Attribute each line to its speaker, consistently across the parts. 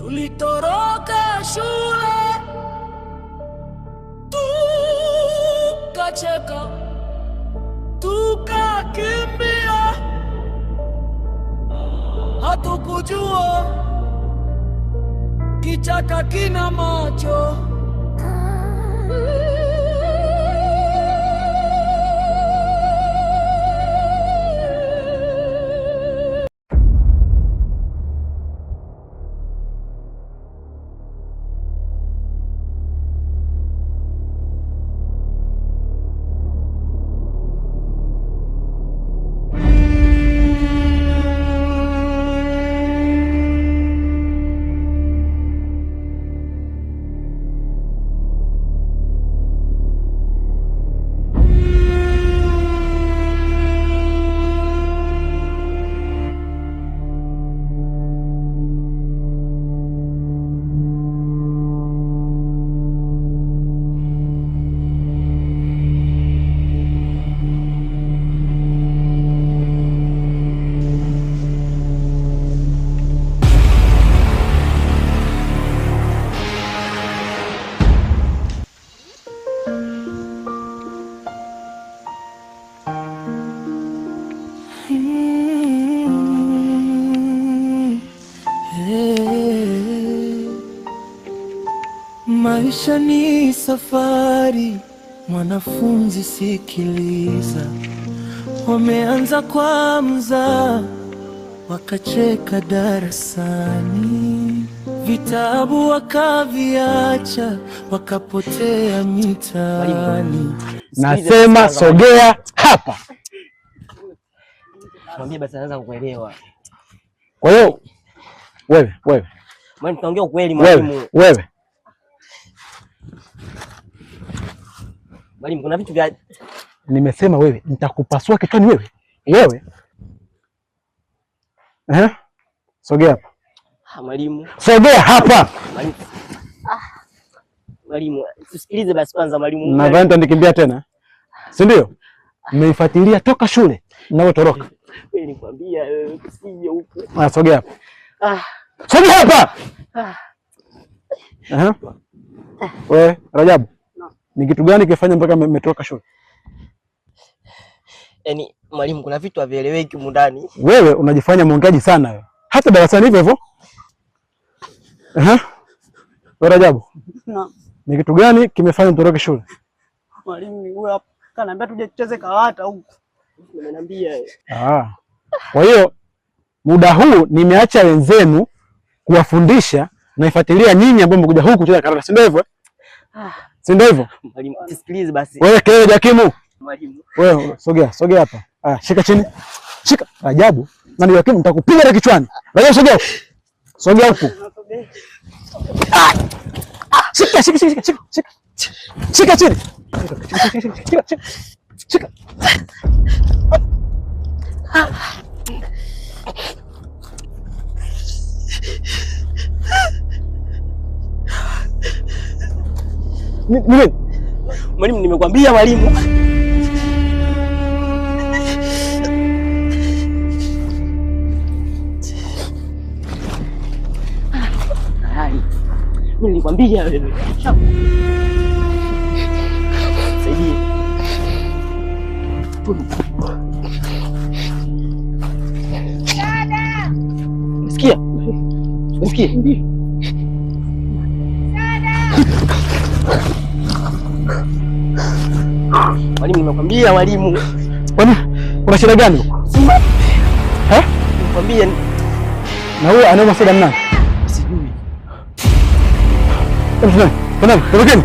Speaker 1: tulitoroka shule tukacheka tukakimbia, hatukujua kichaka kina macho. Maisha ni safari, mwanafunzi sikiliza. Wameanza kwa mzaa, wakacheka darasani. Vitabu wakaviacha, wakapotea mitaani.
Speaker 2: Nasema sogea hapa.
Speaker 3: Mwambie basi anaanza kukuelewa.
Speaker 2: Kwa hiyo wewe
Speaker 3: mwalimu, tunaongea ukweli mwalimu.
Speaker 2: Wewe
Speaker 3: mwalimu, kuna vitu vya
Speaker 2: nimesema wewe nitakupasua kichwani wewe. Sogea hapa.
Speaker 3: Mwalimu.
Speaker 2: Sogea hapa.
Speaker 3: Mwalimu, tusikilize basi kwanza mwalimu.
Speaker 2: Nadhani utanikimbia tena. Si ndio? Mmeifuatilia toka shule mnapotoroka.
Speaker 3: Wewe nikwambia usije huko.
Speaker 2: Sogea hapa. Sogea hapa. Wewe Rajabu. Ni kitu gani kifanya mpaka mmetoka shule?
Speaker 3: Yaani mwalimu, kuna vitu havieleweki humu ndani.
Speaker 2: Wewe unajifanya mwongeaji sana wewe. Hata darasani hivyo hivyo. Wewe Rajabu.
Speaker 4: Naam.
Speaker 2: Ni kitu gani kimefanya mtoroke shule?
Speaker 4: Mwalimu ni huyo hapa. Kanaambia tuje tucheze karata huko.
Speaker 3: Nimeniambia.
Speaker 2: Kwa hiyo muda huu nimeacha wenzenu kuwafundisha na ifuatilia nyinyi ambao mmekuja huku kucheza karata. Si ndio hivyo? Si ndio hivyo?
Speaker 3: Mwalimu, tusikilize basi.
Speaker 2: Wewe kelele Jakimu.
Speaker 3: Mwalimu.
Speaker 2: Wewe sogea hapa. Shika chini. Shika. Rajabu. Na ni Jakimu nitakupiga na kichwani. Rajabu sogea. Sogea huko. Shika chini. Shika. Nini?
Speaker 3: Mwalimu, nimekwambia mwalimu. Mimi nilikwambia wewe. Saidie. Dada. Sikia. Mwalimu, nimekwambia mwalimu.
Speaker 2: Kwani kuna shida gani huko?
Speaker 3: Nimekwambia.
Speaker 2: Na huyo anaona shida nani?
Speaker 3: Sijui.
Speaker 2: Torokeni.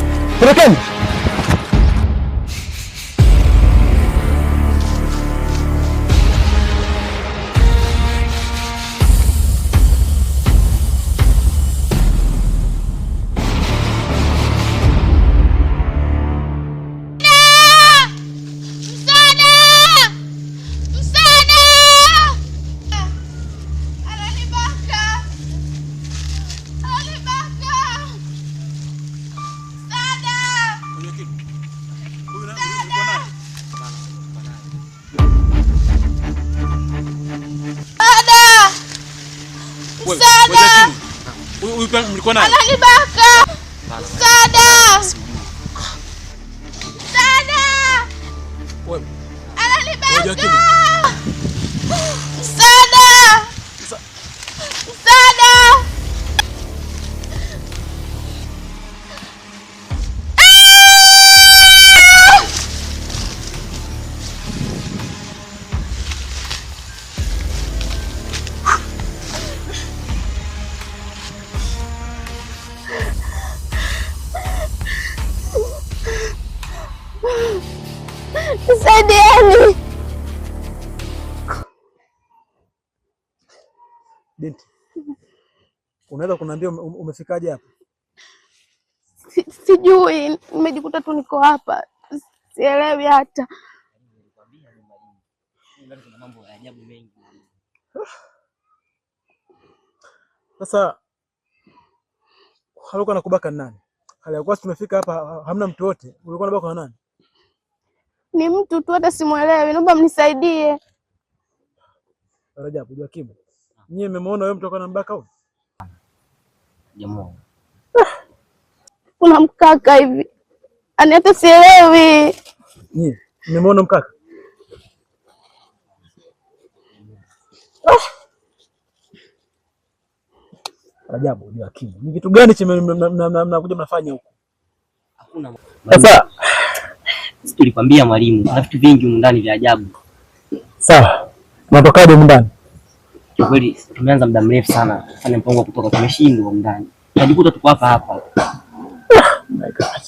Speaker 5: Huyu pia mlikuwa naye?
Speaker 6: Ananibaka. Msaada. Msaada.
Speaker 5: Wewe.
Speaker 6: Ananibaka. Msaada. Msaada. Saidieni.
Speaker 2: Binti, unaweza kuniambia umefikaje hapa?
Speaker 6: Sijui, nimejikuta tu niko hapa, sielewi hata.
Speaker 2: Sasa alikuwa anakubaka nani? Alikuwa tumefika hapa hamna mtu wote. Ulikuwa unabaka na nani?
Speaker 6: Ni mtu tu, hata simuelewi. Naomba mnisaidie.
Speaker 2: Rajabu, Joakim. Nyie mmemwona wewe mtu alikuwa anambaka huyo?
Speaker 3: Jamaa.
Speaker 6: Kuna mkaka hivi. Ani hata sielewi.
Speaker 2: Nyie mmemwona mkaka? Rajabu, Joakim. Ni kitu gani mnakuja mnafanya huko?
Speaker 3: Hakuna.
Speaker 2: Sasa
Speaker 3: tulikwambia mwalimu, na vitu vingi huko ndani vya ajabu. Sawa.
Speaker 2: Unatokaje huko ndani?
Speaker 3: Kwa kweli tumeanza muda mrefu sana kufanya mpango wa kutoka, tumeshindwa huko ndani. Tunajikuta tuko hapa.
Speaker 2: My God.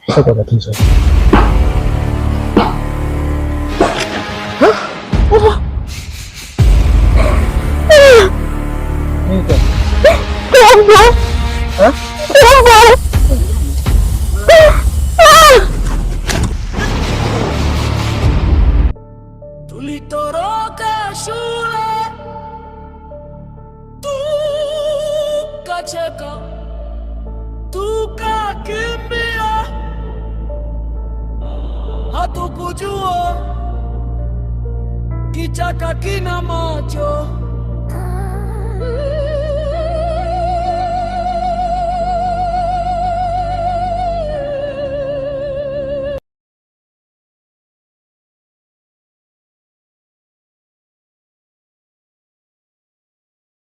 Speaker 2: Sasa tatizo.
Speaker 1: Tulitoroka shule tukacheka tukakimbia, hatukujua kichaka kina macho.